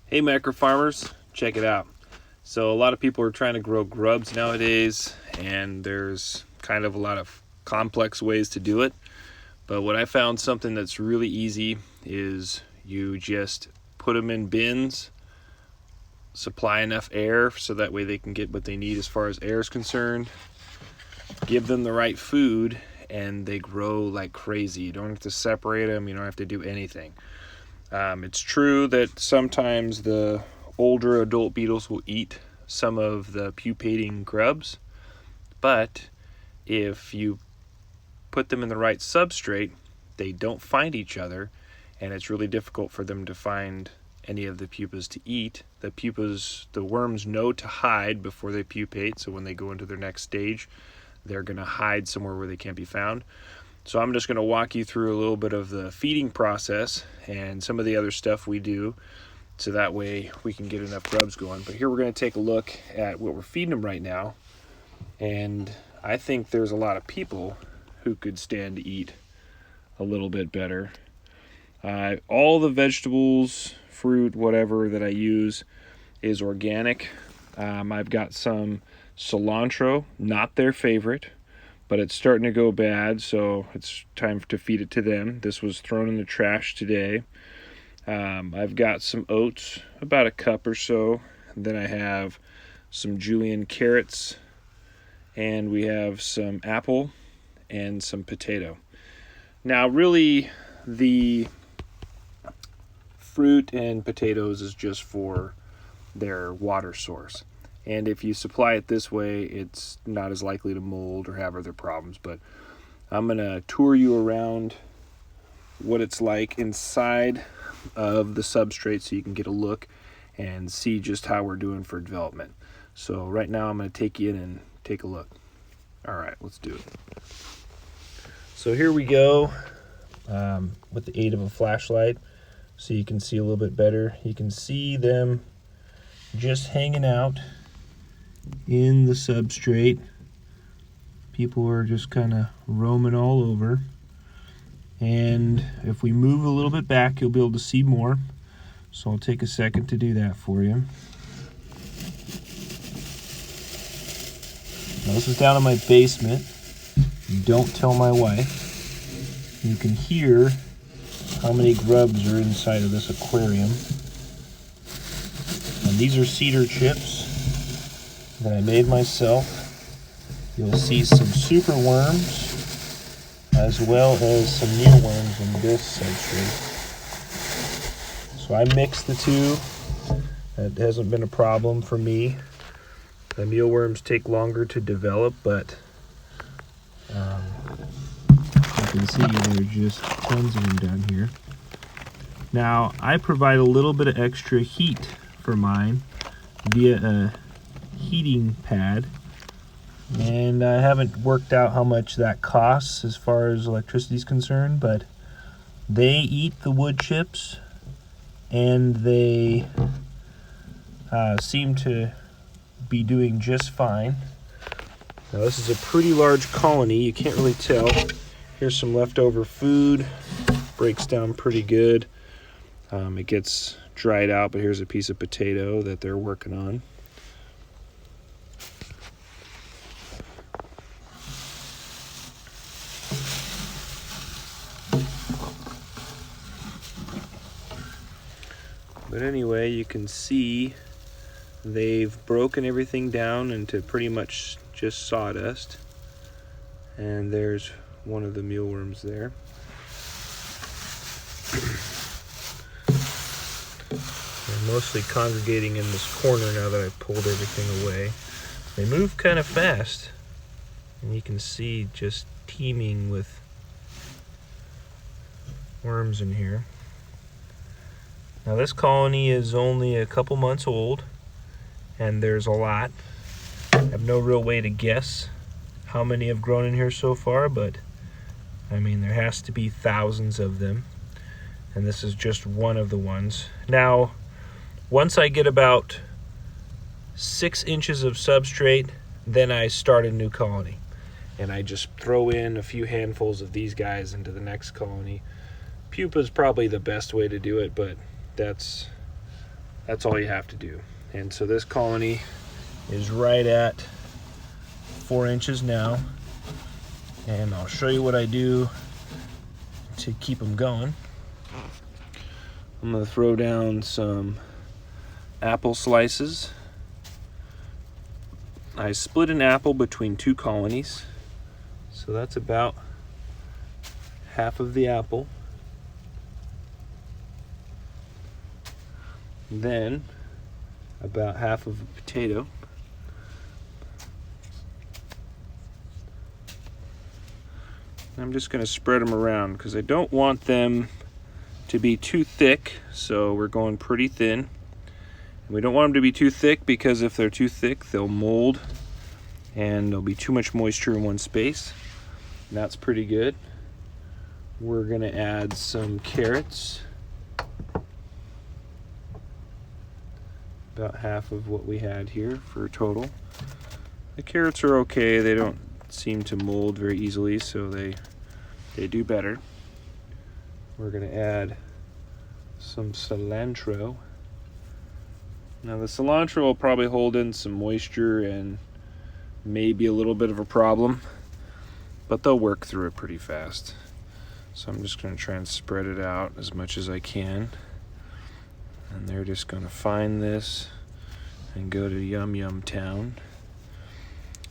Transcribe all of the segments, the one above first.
Hey macro farmers, check it out. So a lot of people are trying to grow grubs nowadays, and there's kind of a lot of complex ways to do it. But what I found something that's really easy is you just put them in bins, supply enough air so that way they can get what they need as far as air is concerned, give them the right food, and they grow like crazy. You don't have to separate them, you don't have to do anything. It's true that sometimes the older adult beetles will eat some of the pupating grubs, but if you put them in the right substrate, they don't find each other, and it's really difficult for them to find any of the pupas to eat. The worms know to hide before they pupate, so when they go into their next stage, they're going to hide somewhere where they can't be found. So I'm just going to walk you through a little bit of the feeding process and some of the other stuff we do, so that way we can get enough grubs going. But here we're going to take a look at what we're feeding them right now. And I think there's a lot of people who could stand to eat a little bit better. All the vegetables, fruit, whatever that I use is organic. I've got some cilantro, not their favorite, but it's starting to go bad, so it's time to feed it to them. This was thrown in the trash today. I've got some oats, about a cup or so. Then I have some julienne carrots, and we have some apple and some potato. Now, really, the fruit and potatoes is just for their water source. And if you supply it this way, it's not as likely to mold or have other problems. But I'm going to tour you around what it's like inside of the substrate so you can get a look and see just how we're doing for development. So right now I'm going to take you in and take a look. All right, let's do it. So here we go with the aid of a flashlight so you can see a little bit better. You can see them just hanging out in the substrate. People are just kind of roaming all over, and if we move a little bit back you'll be able to see more, so I'll take a second to do that for you. Now this is down in my basement. Don't tell my wife. You can hear how many grubs are inside of this aquarium, and these are cedar chips that I made myself. You'll see some super worms as well as some mealworms in this substrate. So I mixed the two. That hasn't been a problem for me. The mealworms take longer to develop, but you can see there are just tons of them down here. Now I provide a little bit of extra heat for mine via a heating pad, and I haven't worked out how much that costs as far as electricity is concerned, but they eat the wood chips and they seem to be doing just fine. Now this is a pretty large colony, you can't really tell. Here's some leftover food, breaks down pretty good. It gets dried out, but here's a piece of potato that they're working on. But anyway, you can see they've broken everything down into pretty much just sawdust. And there's one of the mealworms there. They're mostly congregating in this corner now that I've pulled everything away. They move kind of fast, and you can see just teeming with worms in here. Now this colony is only a couple months old, and there's a lot. I have no real way to guess how many have grown in here so far, but I mean there has to be thousands of them, and this is just one of the ones. Now once I get about 6 inches of substrate, then I start a new colony, and I just throw in a few handfuls of these guys into the next colony. Pupa is probably the best way to do it, but that's That's all you have to do. And so this colony is right at 4 inches now. And I'll show you what I do to keep them going. I'm gonna throw down some apple slices. I split an apple between 2 colonies. So that's about half of the apple. Then about half of a potato. I'm just going to spread them around because I don't want them to be too thick, so we're going pretty thin. And we don't want them to be too thick because if they're too thick, they'll mold and there'll be too much moisture in one space. And that's pretty good. We're going to add some carrots. About half of what we had here for a total. The carrots are okay. They don't seem to mold very easily, so they do better. We're going to add some cilantro. Now the cilantro will probably hold in some moisture and maybe a little bit of a problem, but they'll work through it pretty fast. So I'm just going to try and spread it out as much as I can. And they're just going to find this and go to Yum Yum Town.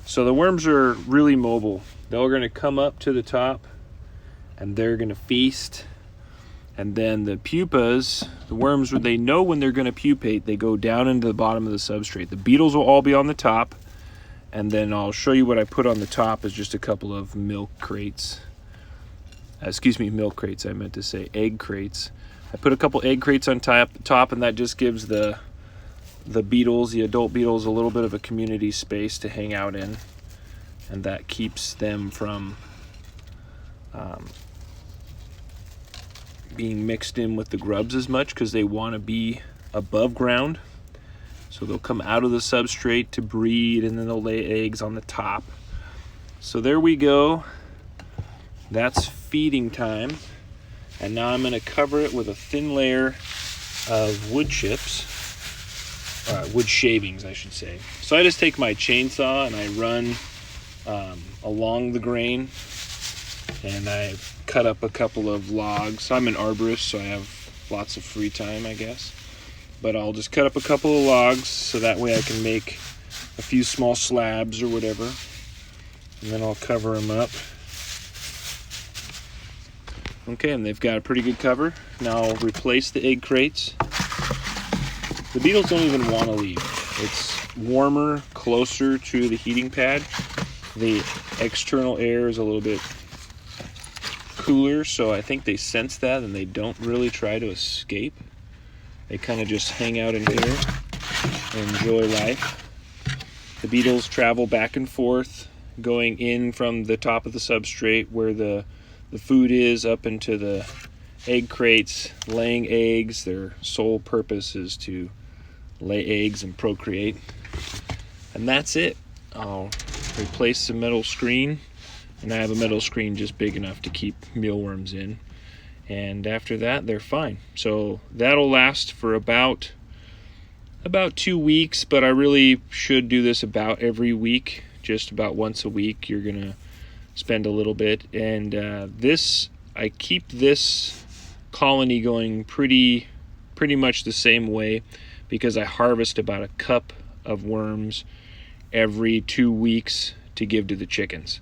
So the worms are really mobile. They're going to come up to the top and they're going to feast. And then the pupas, the worms, they know when they're going to pupate, they go down into the bottom of the substrate. The beetles will all be on the top. And then I'll show you what I put on the top is just a couple of milk crates. Milk crates, I meant to say egg crates. I put a couple egg crates on top, and that just gives the beetles, the adult beetles, a little bit of a community space to hang out in, and that keeps them from being mixed in with the grubs as much because they want to be above ground. So they'll come out of the substrate to breed, and then they'll lay eggs on the top. So there we go. That's feeding time. And now I'm going to cover it with a thin layer of wood chips, wood shavings, I should say. So I just take my chainsaw and I run along the grain, and I cut up a couple of logs. I'm an arborist, so I have lots of free time, I guess. But I'll just cut up a couple of logs so that way I can make a few small slabs or whatever. And then I'll cover them up. Okay, and they've got a pretty good cover. Now I'll replace the egg crates. The beetles don't even want to leave. It's warmer, closer to the heating pad. The external air is a little bit cooler, so I think they sense that and they don't really try to escape. They kind of just hang out in here and enjoy life. The beetles travel back and forth, going in from the top of the substrate where the food is up into the egg crates, laying eggs. Their sole purpose is to lay eggs and procreate. And that's it. I'll replace the metal screen, and I have a metal screen just big enough to keep mealworms in. And after that, they're fine. So that'll last for about 2 weeks, but I really should do this about every week, just about once a week. You're gonna spend a little bit, and I keep this colony going pretty much the same way because I harvest about a cup of worms every 2 weeks to give to the chickens.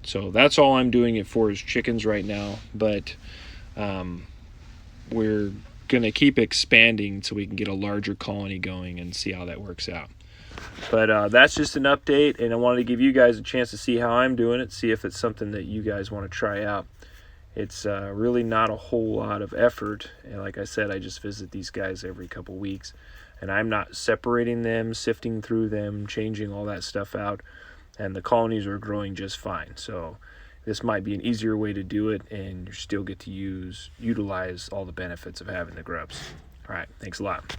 So that's all I'm doing it for is chickens right now, but we're gonna keep expanding so we can get a larger colony going and see how that works out. But that's just an update, and I wanted to give you guys a chance to see how I'm doing it, see if it's something that you guys want to try out. It's really not a whole lot of effort, and like I said, I just visit these guys every couple weeks, and I'm not separating them, sifting through them, changing all that stuff out, and the colonies are growing just fine. So this might be an easier way to do it, and you still get to utilize all the benefits of having the grubs. All right, thanks a lot.